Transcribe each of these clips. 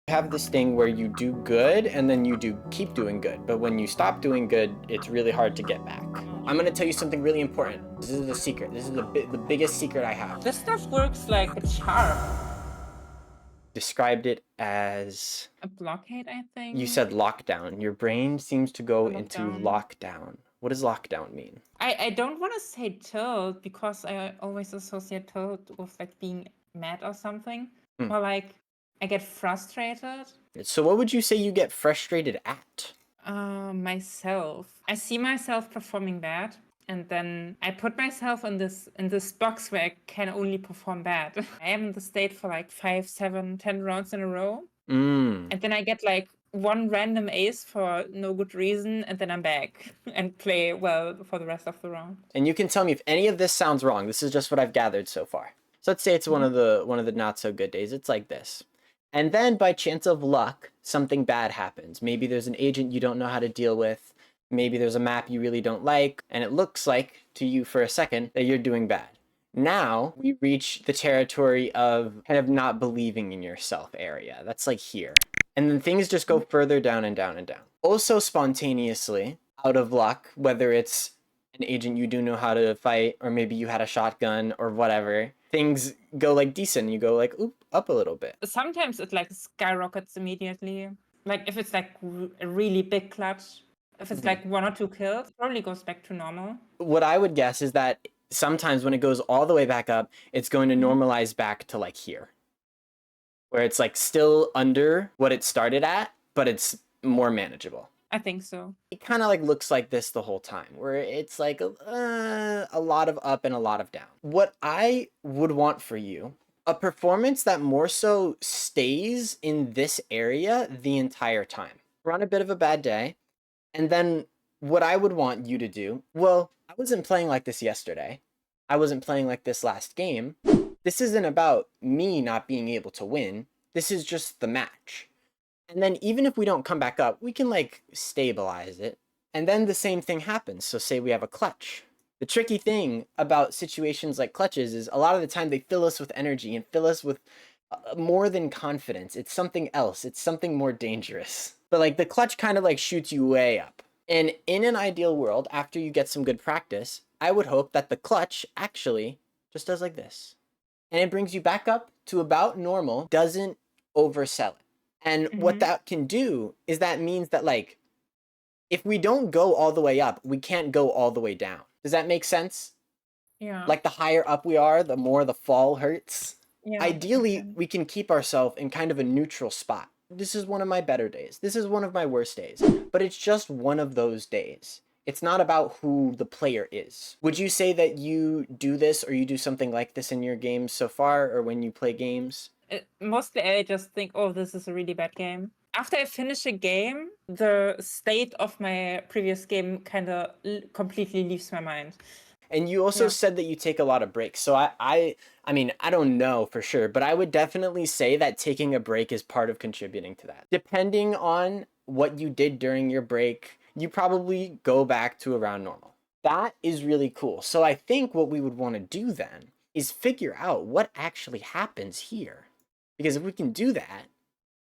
Have this thing where you do good and then you keep doing good, but when you stop doing good, it's really hard to get back. I'm gonna tell you something really important. This is a secret. This is the biggest secret I have. This stuff works like a charm. Described it as... A blockade, I think. You said lockdown. Your brain seems to go into Lockdown. lockdown. What does lockdown mean? I don't want to say tilt because I always associate tilt with like being mad or something. Or like I get frustrated. So what would you say you get frustrated at? Myself. I see myself performing bad, and then I put myself in this box where I can only perform bad. I am in the state for like 5, 7, 10 rounds in a row. And then I get like one random ace for no good reason, and then I'm back and play well for the rest of the round. And you can tell me if any of this sounds wrong. This is just what I've gathered so far. So let's say it's one of the not so good days. It's like this. And then by chance of luck, something bad happens. Maybe there's an agent you don't know how to deal with. Maybe there's a map you really don't like. And it looks like to you for a second that you're doing bad. Now we reach the territory of kind of not believing in yourself area. That's like here. And then things just go further down and down and down. Also spontaneously, out of luck, whether it's an agent you do know how to fight, or maybe you had a shotgun or whatever, things go like decent. You go like, oop, up a little bit. Sometimes it like skyrockets immediately. Like if it's like a really big clutch, if it's like 1 or 2 kills, it probably goes back to normal. What I would guess is that sometimes when it goes all the way back up, it's going to normalize back to like here, where it's like still under what it started at, but it's more manageable. I think so. It kind of like looks like this the whole time, where it's like a lot of up and a lot of down. What I would want for you, a performance that more so stays in this area the entire time. We're on a bit of a bad day, and then what I would want you to do, well, I wasn't playing like this yesterday. I wasn't playing like this last game. This isn't about me not being able to win. This is just the match. And then even if we don't come back up, we can like stabilize it. And then the same thing happens. So say we have a clutch. The tricky thing about situations like clutches is a lot of the time they fill us with energy and fill us with more than confidence. It's something else. It's something more dangerous. But like the clutch kind of like shoots you way up. And in an ideal world, after you get some good practice, I would hope that the clutch actually just does like this. And it brings you back up to about normal, doesn't oversell it. And what that can do is that means that like, if we don't go all the way up, we can't go all the way down. Does that make sense? Yeah. Like the higher up we are, the more the fall hurts. Yeah. Ideally, we can keep ourselves in kind of a neutral spot. This is one of my better days. This is one of my worst days. But it's just one of those days. It's not about who the player is. Would you say that you do this or you do something like this in your games so far, or when you play games? Mostly I just think, oh, this is a really bad game. After I finish a game, the state of my previous game kind of completely leaves my mind. And you also said that you take a lot of breaks. So I mean, I don't know for sure, but I would definitely say that taking a break is part of contributing to that. Depending on what you did during your break, you probably go back to around normal. That is really cool. So I think what we would want to do then is figure out what actually happens here. Because if we can do that,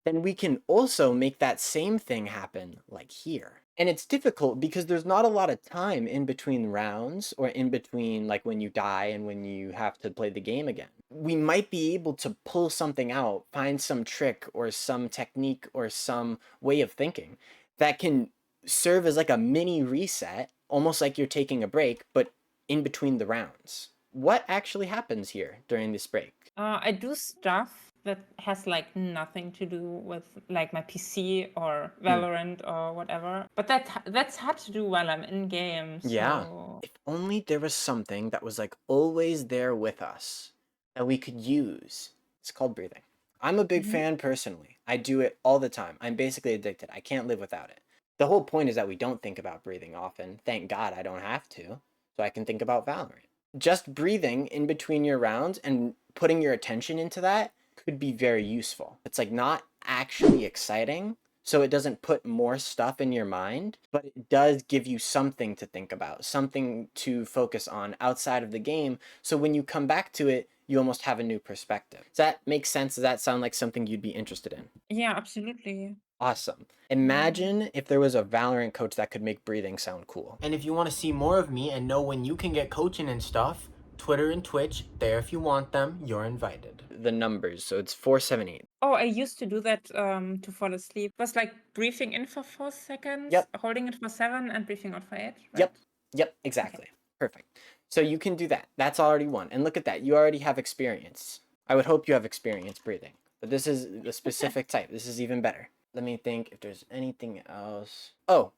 then we can also make that same thing happen like here. And it's difficult because there's not a lot of time in between rounds or in between like when you die and when you have to play the game again. We might be able to pull something out, find some trick or some technique or some way of thinking that can serve as like a mini reset, almost like you're taking a break, but in between the rounds. What actually happens here during this break? I do stuff that has like nothing to do with like my PC or Valorant or whatever. But that's hard to do while I'm in game. So... Yeah. If only there was something that was like always there with us that we could use. It's called breathing. I'm a big fan personally. I do it all the time. I'm basically addicted. I can't live without it. The whole point is that we don't think about breathing often. Thank God I don't have to. So I can think about Valorant. Just breathing in between your rounds and putting your attention into that could be very useful. It's like not actually exciting, so it doesn't put more stuff in your mind, but it does give you something to think about, something to focus on outside of the game. So when you come back to it, you almost have a new perspective. Does that make sense? Does that sound like something you'd be interested in? Yeah, absolutely. Awesome. Imagine if there was a Valorant coach that could make breathing sound cool. And if you want to see more of me and know when you can get coaching and stuff, Twitter and Twitch, there if you want them, you're invited. The numbers, so it's 478. Oh, I used to do that to fall asleep. It was like breathing in for 4 seconds, Yep. holding it for 7, and breathing out for 8, right? Yep, exactly. Perfect. So you can do that. That's already one. And look at that. You already have experience. I would hope you have experience breathing. But this is the specific type. This is even better. Let me think if there's anything else. Oh,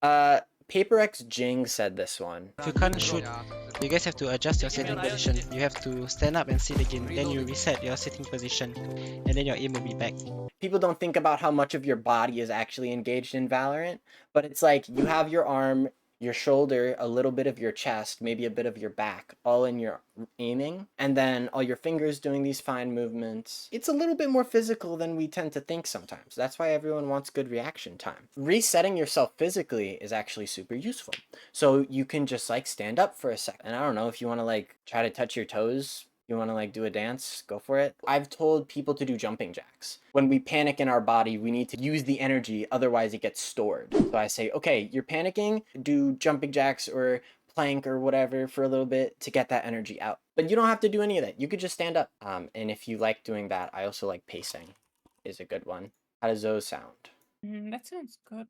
PaperX Jing said this one. If you can't shoot, you guys have to adjust your sitting position. You have to stand up and sit again, then you reset your sitting position, and then your aim will be back. People don't think about how much of your body is actually engaged in Valorant, but it's like you have your arm, your shoulder, a little bit of your chest, maybe a bit of your back, all in your aiming, and then all your fingers doing these fine movements. It's a little bit more physical than we tend to think sometimes. That's why everyone wants good reaction time. Resetting yourself physically is actually super useful. So you can just like stand up for a second. And I don't know if you want to like try to touch your toes. You want to like do a dance? Go for it. I've told people to do jumping jacks. When we panic in our body, we need to use the energy, otherwise it gets stored. So I say, okay, you're panicking, do jumping jacks or plank or whatever for a little bit to get that energy out. But you don't have to do any of that. You could just stand up. And if you like doing that, I also like pacing is a good one. How does those sound? That sounds good.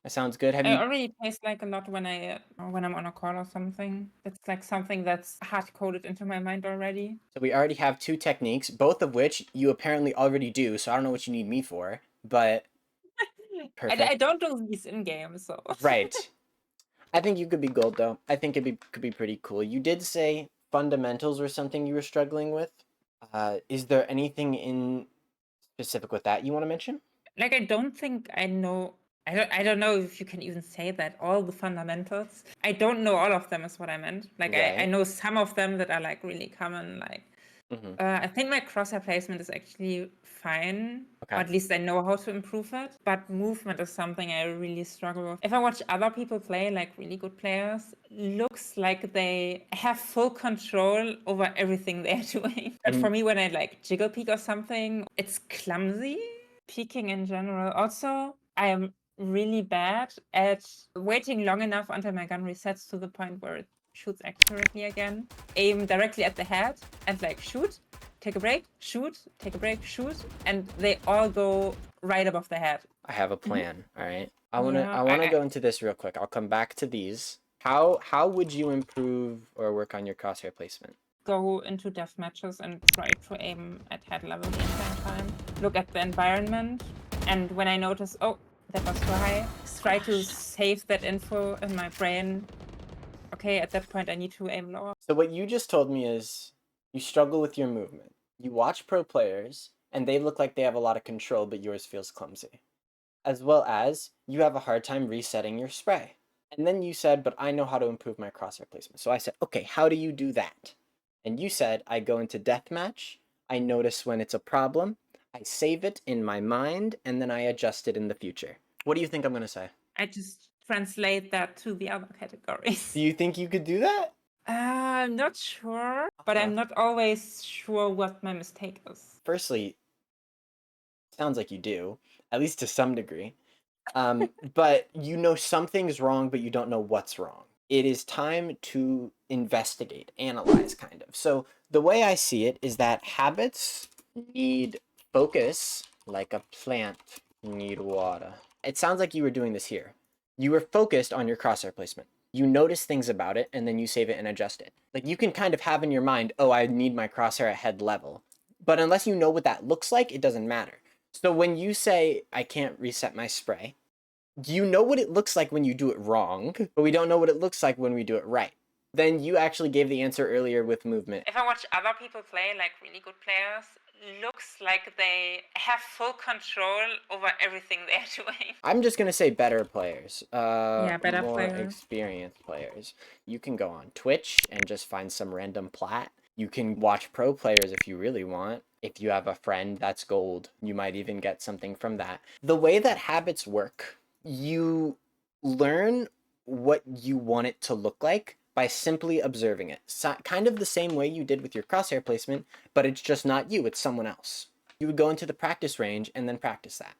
That sounds good. Have I you? already pace like a lot when I'm on a call or something. It's like something that's hard coded into my mind already. So we already have two techniques, both of which you apparently already do. So I don't know what you need me for, but perfect. I don't do these in game, so Right. I think you could be gold though. I think could be pretty cool. You did say fundamentals were something you were struggling with. Is there anything in specific with that you want to mention? Like I don't think I know. I don't know if you can even say that all the fundamentals. I don't know all of them is what I meant. Like I Right. know some of them that are like really common. Like I think my crosshair placement is actually fine. Okay. Or at least I know how to improve it. But movement is something I really struggle with. If I watch other people play, like really good players, looks like they have full control over everything they're doing. But for me, when I like jiggle peek or something, it's clumsy. Peeking in general. Also, I am really bad at waiting long enough until my gun resets to the point where it shoots accurately again. Aim directly at the head and like shoot, take a break, shoot, take a break, shoot, and they all go right above the head. I have a plan. All right. I Yeah, wanna go into this real quick. I'll come back to these. How would you improve or work on your crosshair placement? Go into death matches and try to aim at head level the entire time. Look at the environment, and when I notice, oh, that was too high, try to save that info in my brain. Okay, at that point I need to aim lower. So what you just told me is you struggle with your movement. You watch pro players and they look like they have a lot of control, but yours feels clumsy. As well as you have a hard time resetting your spray. And then you said, but I know how to improve my crosshair placement. So I said, okay, how do you do that? And you said, I go into deathmatch, I notice when it's a problem, I save it in my mind, and then I adjust it in the future. What do you think I'm going to say? I just translate that to the other categories. Do you think you could do that? I'm not sure, but I'm not always sure what my mistake is. Firstly, sounds like you do, at least to some degree. But you know something's wrong, but you don't know what's wrong. It is time to investigate, analyze, kind of. So the way I see it is that habits need focus like a plant need water. It sounds like you were doing this here. You were focused on your crosshair placement. You notice things about it, and then you save it and adjust it. Like you can kind of have in your mind, oh, I need my crosshair at head level. But unless you know what that looks like, it doesn't matter. So when you say, I can't reset my spray, you know what it looks like when you do it wrong, but we don't know what it looks like when we do it right. Then you actually gave the answer earlier with movement. If I watch other people play, like really good players, looks like they have full control over everything they're doing. I'm just gonna say better players. Better more players. experienced players. You can go on Twitch and just find some random plat. You can watch pro players if you really want. If you have a friend that's gold, you might even get something from that. The way that habits work, you learn what you want it to look like by simply observing it. So, kind of the same way you did with your crosshair placement, but it's just not you, it's someone else. You would go into the practice range and then practice that.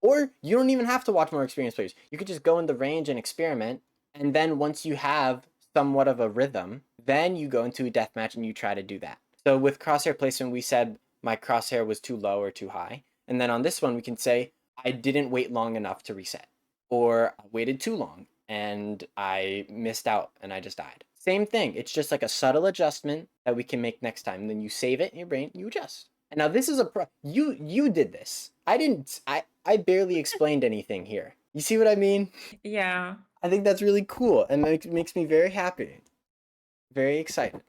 Or you don't even have to watch more experienced players. You could just go in the range and experiment, and then once you have somewhat of a rhythm, then you go into a deathmatch and you try to do that. So with crosshair placement, we said my crosshair was too low or too high. And then on this one, we can say I didn't wait long enough to reset, or I waited too long and I missed out and I just died. Same thing. It's just like a subtle adjustment that we can make next time. And then you save it in your brain, you adjust. And now this is you did this. I barely explained anything here. You see what I mean? Yeah. I think that's really cool and makes me very happy. Very excited.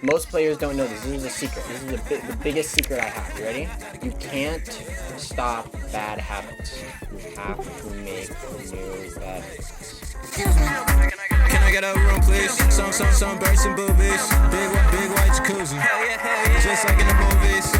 Most players don't know this. This is a secret. This is the biggest secret I have. You ready? You can't stop bad habits. You have to make new bad habits. Can I get a room, please? Some birds and boobies. Big white jacuzzi. Just like in the movies.